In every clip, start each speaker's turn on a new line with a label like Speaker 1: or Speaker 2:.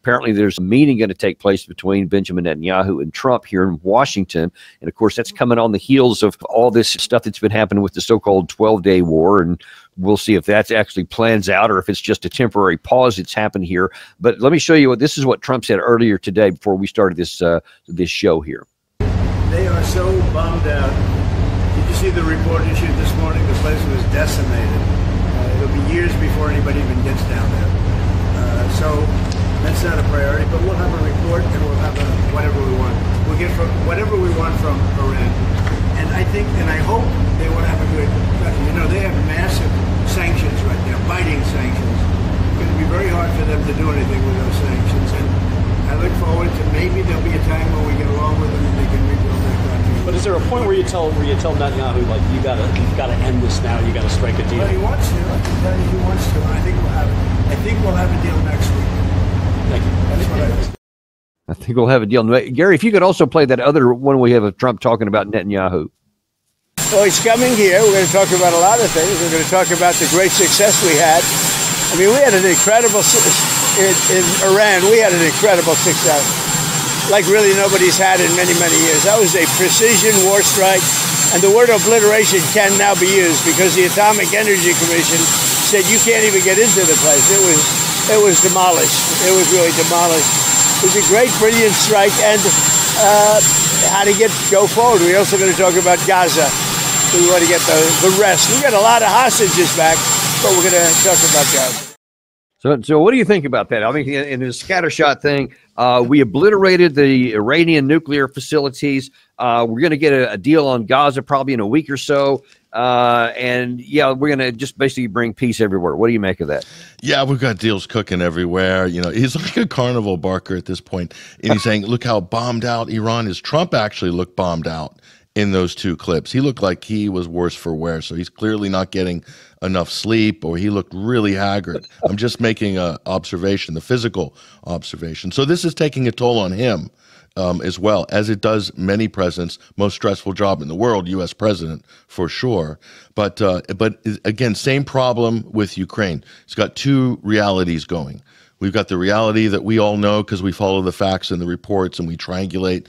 Speaker 1: Apparently, there's a meeting going to take place between Benjamin Netanyahu and Trump here in Washington. And of course, that's coming on the heels of all this stuff that's been happening with the so-called 12-day war. And we'll see if that actually plans out or if it's just a temporary pause that's happened here. But let me show you this is what Trump said earlier today before we started this show here.
Speaker 2: They are so bummed out. Did you see the report issued this morning? The place was decimated. It'll be years before anybody even gets down there. So that's not a priority, but we'll have a report and we'll have whatever we want. We'll get from whatever we want from Iran. And I think, and I hope they will have a good, they have massive sanctions right now, biting sanctions. It's going to be very hard for them to do anything with those sanctions. And I look forward to maybe there'll be a time when we get along with them and they can rebuild their country.
Speaker 3: But is there a point where you tell Netanyahu, like, you've got to end this now, you got to strike a deal?
Speaker 2: Well, he wants to. I can tell you he wants to. I think we'll have a deal next week.
Speaker 3: Thank you.
Speaker 2: That's what I think.
Speaker 1: I think we'll have a deal. Gary, if you could also play that other one we have of Trump talking about Netanyahu.
Speaker 2: Well, he's coming here. We're going to talk about a lot of things. We're going to talk about the great success we had. I mean, we had an incredible, in Iran, we had an incredible success, like really nobody's had in many, many years. That was a precision war strike, and the word obliteration can now be used because the Atomic Energy Commission said you can't even get into the place. It was demolished. It was really demolished. It was a great, brilliant strike, and how to go forward. We're also going to talk about Gaza. We want to get the rest. We got a lot of hostages back, but we're going to talk about Gaza.
Speaker 1: So what do you think about that? I mean, in this scattershot thing, we obliterated the Iranian nuclear facilities. We're going to get a deal on Gaza probably in a week or so. And yeah, we're going to just basically bring peace everywhere. What do you make of that?
Speaker 4: Yeah, we've got deals cooking everywhere. He's like a carnival barker at this point. And he's saying, look how bombed out Iran is. Trump actually looked bombed out in those two clips. He looked like he was worse for wear. So he's clearly not getting enough sleep, or he looked really haggard. I'm just making an observation, the physical observation. So this is taking a toll on him as well, as it does many presidents. Most stressful job in the world, U.S. president, for sure. But again, same problem with Ukraine. It's got two realities going. We've got the reality that we all know because we follow the facts and the reports and we triangulate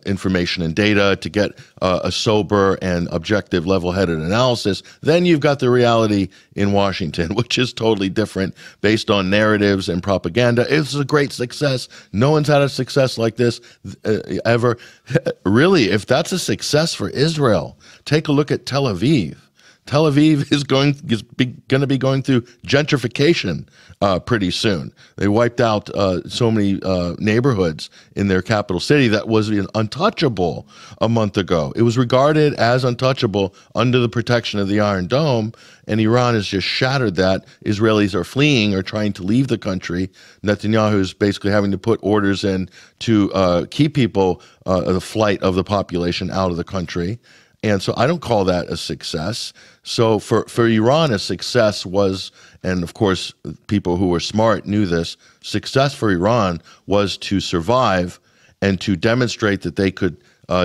Speaker 4: information and data to get a sober and objective, level-headed analysis. Then you've got the reality in Washington, which is totally different based on narratives and propaganda. It's a great success. No one's had a success like this ever. Really, if that's a success for Israel, take a look at Tel Aviv. Tel Aviv is going to be going through gentrification pretty soon. They wiped out so many neighborhoods in their capital city that was untouchable a month ago. It was regarded as untouchable under the protection of the Iron Dome, and Iran has just shattered that. Israelis are fleeing or trying to leave the country. Netanyahu is basically having to put orders in to keep people, the flight of the population out of the country. And so I don't call that a success. So for Iran, a success was, and of course, people who were smart knew this, success for Iran was to survive and to demonstrate that they could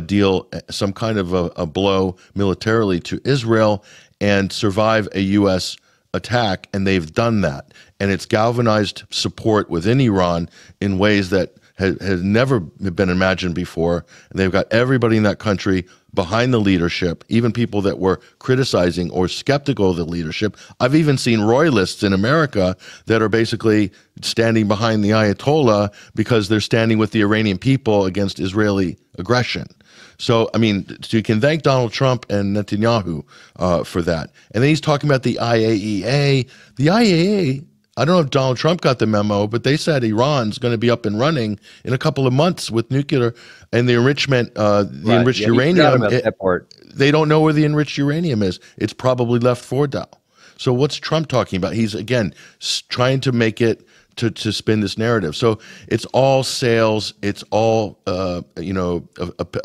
Speaker 4: deal some kind of a blow militarily to Israel and survive a U.S. attack. And they've done that. And it's galvanized support within Iran in ways that has never been imagined before. And they've got everybody in that country behind the leadership, even people that were criticizing or skeptical of the leadership. I've even seen royalists in America that are basically standing behind the Ayatollah because they're standing with the Iranian people against Israeli aggression. So, I mean, so you can thank Donald Trump and Netanyahu for that. And then he's talking about the IAEA. The IAEA, I don't know if Donald Trump got the memo, but they said Iran's going to be up and running in a couple of months with nuclear and the enrichment, enriched uranium.
Speaker 1: That part.
Speaker 4: They don't know where the enriched uranium is. It's probably left Fordow. So what's Trump talking about? He's, again, trying to make it to spin this narrative. So it's all sales. It's all, a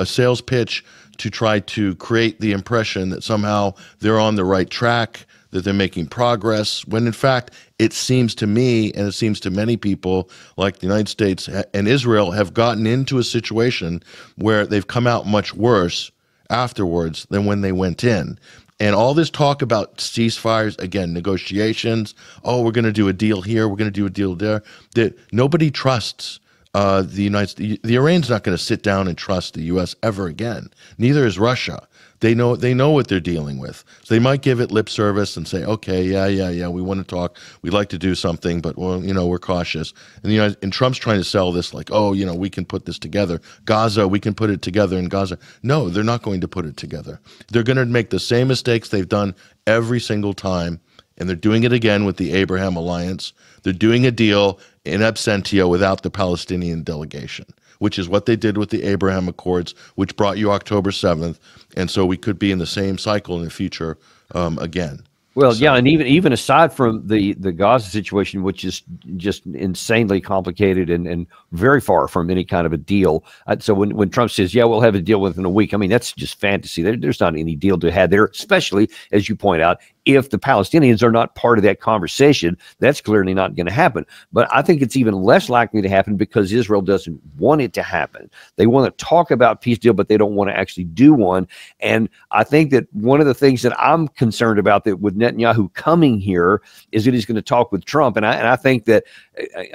Speaker 4: sales pitch to try to create the impression that somehow they're on the right track, that they're making progress, when in fact it seems to me, and it seems to many people, like the United States and Israel have gotten into a situation where they've come out much worse afterwards than when they went in. And all this talk about ceasefires, again, negotiations, oh, we're going to do a deal here, we're going to do a deal there, that nobody trusts the Iranians not going to sit down and trust the U.S. ever again. Neither is Russia. They know what they're dealing with. So they might give it lip service and say, okay, yeah, we want to talk. We'd like to do something, but well, we're cautious. And Trump's trying to sell this like, oh, we can put this together. Gaza, we can put it together in Gaza. No, they're not going to put it together. They're going to make the same mistakes they've done every single time, and they're doing it again with the Abraham Alliance. They're doing a deal in absentia without the Palestinian delegation, which is what they did with the Abraham Accords, which brought you October 7th. And so we could be in the same cycle in the future again.
Speaker 1: Well, yeah, and even aside from the Gaza situation, which is just insanely complicated and very far from any kind of a deal. So when Trump says, yeah, we'll have a deal within a week, I mean, that's just fantasy. There's not any deal to have there, especially, as you point out, if the Palestinians are not part of that conversation. That's clearly not going to happen. But I think it's even less likely to happen because Israel doesn't want it to happen. They want to talk about peace deal, but they don't want to actually do one. And I think that one of the things that I'm concerned about that with Netanyahu coming here is that he's going to talk with Trump. And I think that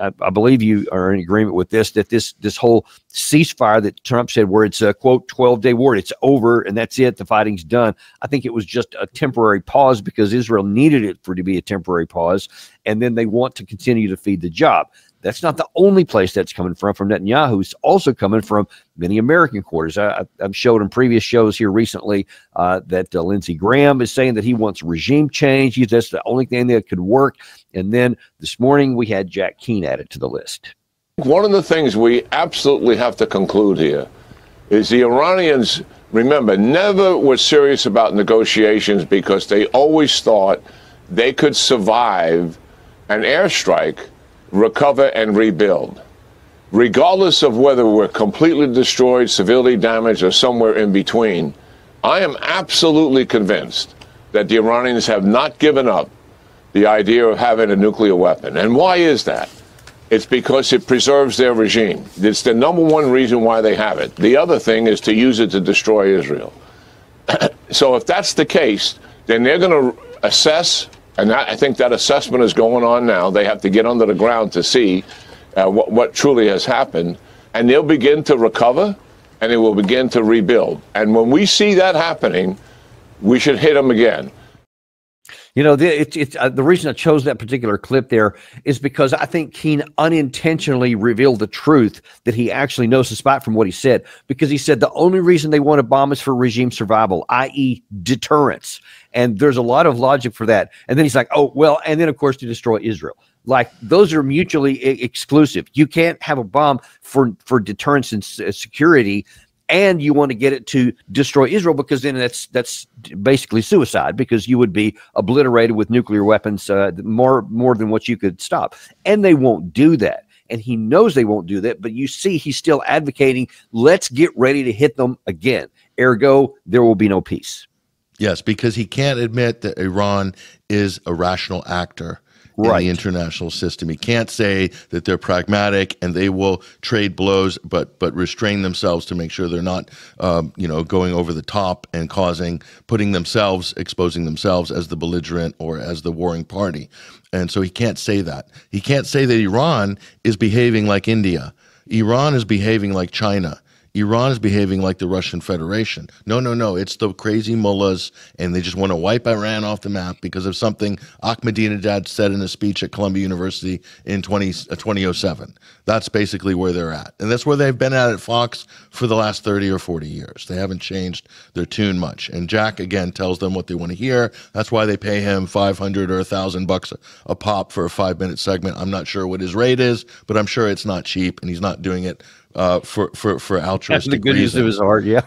Speaker 1: I believe you are in agreement with this, that this whole ceasefire that Trump said, where it's a quote 12-day war, it's over and that's it, the fighting's done. I think it was just a temporary pause because Israel needed it to be a temporary pause, and then they want to continue to feed the job. That's not the only place that's coming from Netanyahu. It's also coming from many American quarters. I've showed in previous shows here recently that Lindsey Graham is saying that he wants regime change. That's the only thing that could work. And then this morning we had Jack Keane added to the list.
Speaker 5: One of the things we absolutely have to conclude here is the Iranians, remember, never were serious about negotiations because they always thought they could survive an airstrike, recover, and rebuild. Regardless of whether we're completely destroyed, severely damaged, or somewhere in between, I am absolutely convinced that the Iranians have not given up the idea of having a nuclear weapon. And why is that? It's because it preserves their regime. It's the number one reason why they have it. The other thing is to use it to destroy Israel. So if that's the case, then they're going to assess, and I think that assessment is going on now. They have to get under the ground to see what truly has happened, and they'll begin to recover, and they will begin to rebuild. And when we see that happening, we should hit them again.
Speaker 1: You know, the reason I chose that particular clip there is because I think Keane unintentionally revealed the truth that he actually knows despite from what he said, because he said the only reason they want to bomb is for regime survival, i.e. deterrence. And there's a lot of logic for that. And then he's like, oh, well, and then, of course, to destroy Israel. Like, those are mutually exclusive. You can't have a bomb for deterrence and security, and you want to get it to destroy Israel, because then that's basically suicide, because you would be obliterated with nuclear weapons more than what you could stop. And they won't do that. And he knows they won't do that, but you see he's still advocating, let's get ready to hit them again. Ergo, there will be no peace.
Speaker 4: Yes, because he can't admit that Iran is a rational actor in the international system. He can't say that they're pragmatic and they will trade blows, but restrain themselves to make sure they're not, going over the top and exposing themselves as the belligerent or as the warring party. And so he can't say that. He can't say that Iran is behaving like India. Iran is behaving like China. Iran is behaving like the Russian Federation. No. It's the crazy mullahs, and they just want to wipe Iran off the map because of something Ahmadinejad said in a speech at Columbia University in 2007. That's basically where they're at. And that's where they've been at Fox for the last 30 or 40 years. They haven't changed their tune much. And Jack, again, tells them what they want to hear. That's why they pay him $500 or $1,000 a pop for a 5-minute segment. I'm not sure what his rate is, but I'm sure it's not cheap, and he's not doing it for altruistic
Speaker 1: That's the good news of his heart, yeah.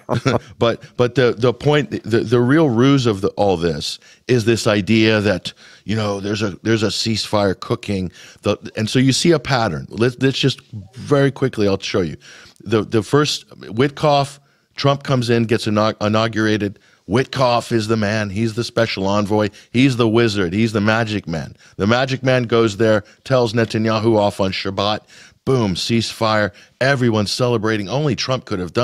Speaker 4: but the point, the real ruse of all this is this idea that there's a ceasefire cooking, and so you see a pattern. Let's just very quickly, I'll show you. The first, Witkoff, Trump comes in, gets inaugurated. Witkoff is the man. He's the special envoy. He's the wizard. He's the magic man. The magic man goes there, tells Netanyahu off on Shabbat, boom, ceasefire. Everyone's celebrating. Only Trump could have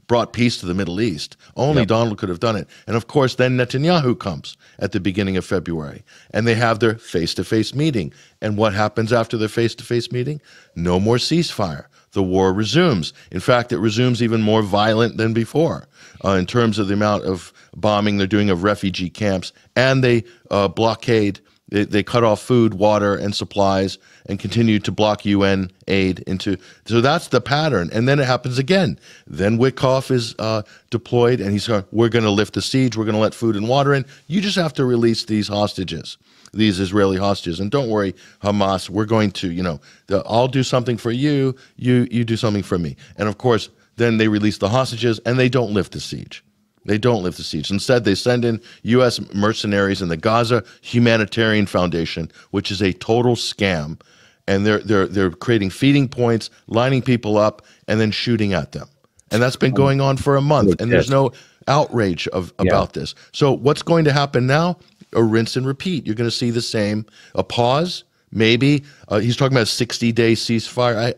Speaker 4: brought peace to the Middle East. Only Donald could have done it. And of course, then Netanyahu comes at the beginning of February, and they have their face-to-face meeting. And what happens after their face-to-face meeting? No more ceasefire. The war resumes. In fact, it resumes even more violent than before in terms of the amount of bombing they're doing of refugee camps, and they blockade. They cut off food, water, and supplies, and continue to block UN aid into. So that's the pattern, and then it happens again. Then Witkoff is deployed, and he's going, "We're going to lift the siege. We're going to let food and water in. You just have to release these hostages, these Israeli hostages, and don't worry, Hamas. We're going to, I'll do something for you. You do something for me." And of course, then they release the hostages, and they don't lift the siege. They don't lift the siege. Instead, they send in U.S. mercenaries in the Gaza Humanitarian Foundation, which is a total scam, and they're creating feeding points, lining people up, and then shooting at them. And that's been going on for a month, and there's no outrage about this. So what's going to happen now? A rinse and repeat. You're going to see the same. A pause, maybe. He's talking about a 60-day ceasefire.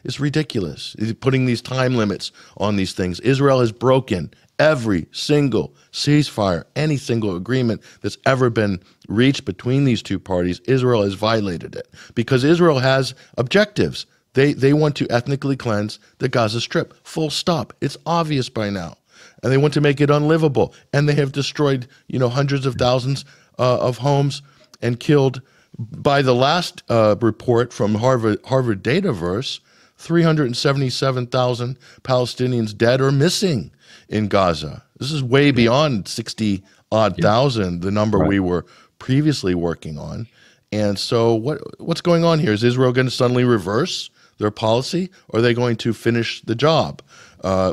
Speaker 4: It's ridiculous. He's putting these time limits on these things. Israel has broken every single ceasefire, any single agreement that's ever been reached between these two parties. Israel has violated it because Israel has objectives. They want to ethnically cleanse the Gaza Strip, full stop. It's obvious by now. And they want to make it unlivable. And they have destroyed, hundreds of thousands of homes and killed, by the last report from Harvard Dataverse, 377,000 Palestinians dead or missing in Gaza. This is way beyond 60-odd thousand, the number we were previously working on. And so what's going on here? Is Israel going to suddenly reverse their policy, or are they going to finish the job,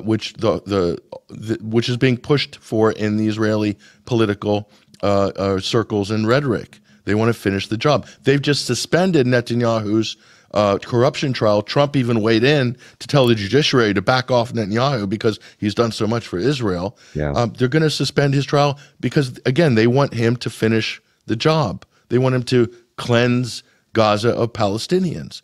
Speaker 4: which which is being pushed for in the Israeli political circles and rhetoric? They want to finish the job. They've just suspended Netanyahu's corruption trial. Trump even weighed in to tell the judiciary to back off Netanyahu because he's done so much for Israel. They're going to suspend his trial because, again, they want him to finish the job. They want him to cleanse Gaza of Palestinians.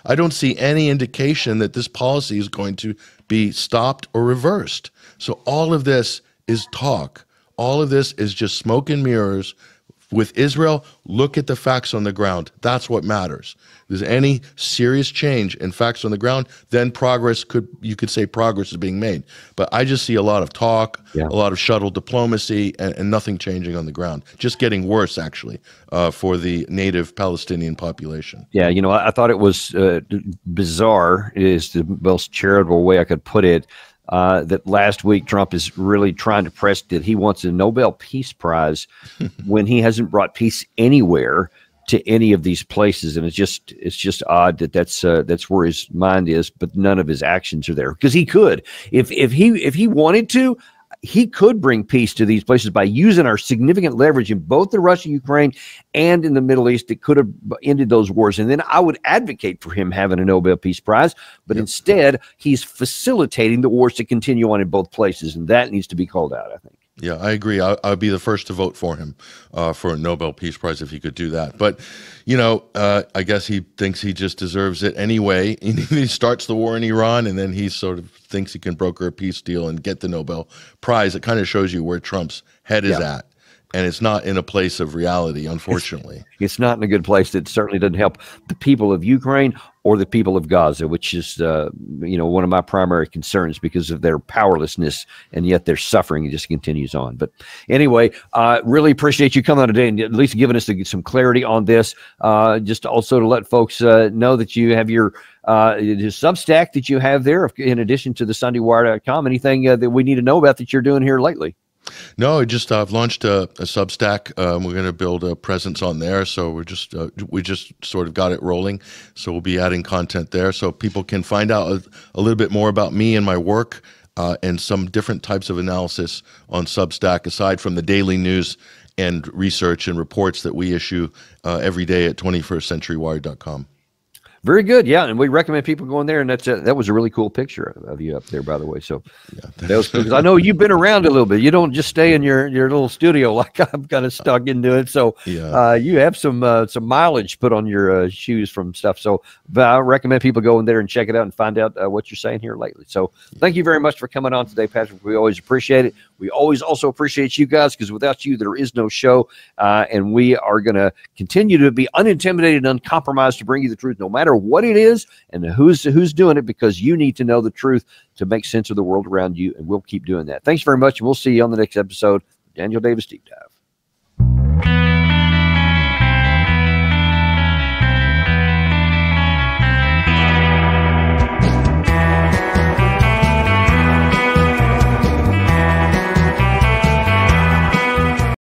Speaker 4: I don't see any indication that this policy is going to be stopped or reversed. So all of this is talk. All of this is just smoke and mirrors. With Israel, look at the facts on the ground. That's what matters. If there's any serious change in facts on the ground, then you could say progress is being made. But I just see a lot of talk, a lot of shuttle diplomacy, and nothing changing on the ground. Just getting worse, actually, for the native Palestinian population.
Speaker 1: Yeah, I thought it was bizarre, is the most charitable way I could put it, that last week Trump is really trying to press that he wants a Nobel Peace Prize when he hasn't brought peace anywhere to any of these places. And it's just odd that that's where his mind is, but none of his actions are there, because he could, if he wanted to, he could bring peace to these places by using our significant leverage in both the Russia-Ukraine and in the Middle East. It could have ended those wars. And then I would advocate for him having a Nobel Peace Prize. But instead, he's facilitating the wars to continue on in both places. And that needs to be called out, I think.
Speaker 4: Yeah, I agree. I'd be the first to vote for him for a Nobel Peace Prize if he could do that. But, I guess he thinks he just deserves it anyway. He starts the war in Iran, and then he sort of thinks he can broker a peace deal and get the Nobel Prize. It kind of shows you where Trump's head is at. And it's not in a place of reality, unfortunately.
Speaker 1: It's not in a good place. That certainly doesn't help the people of Ukraine or the people of Gaza, which is, one of my primary concerns because of their powerlessness, and yet their suffering just continues on. But anyway, really appreciate you coming on today and at least giving us some clarity on this. Just also to let folks know that you have your Substack that you have there, in addition to the SundayWire.com. Anything that we need to know about that you're doing here lately?
Speaker 4: No, I've launched a Substack. We're going to build a presence on there, so we just sort of got it rolling. So we'll be adding content there, so people can find out a little bit more about me and my work, and some different types of analysis on Substack, aside from the daily news and research and reports that we issue every day at 21stcenturywire.com.
Speaker 1: Very good. Yeah. And we recommend people going there. And that was a really cool picture of you up there, by the way. So that was cool. Because I know you've been around a little bit. You don't just stay in your little studio like I'm kind of stuck into it. So you have some mileage put on your shoes from stuff. So I recommend people go in there and check it out and find out what you're saying here lately. So thank you very much for coming on today, Patrick. We always appreciate it. We always also appreciate you guys, because without you, there is no show. And we are going to continue to be unintimidated and uncompromised to bring you the truth, no matter what it is and who's doing it, because you need to know the truth to make sense of the world around you. And we'll keep doing that. Thanks very much. And we'll see you on the next episode. Daniel Davis Deep Dive.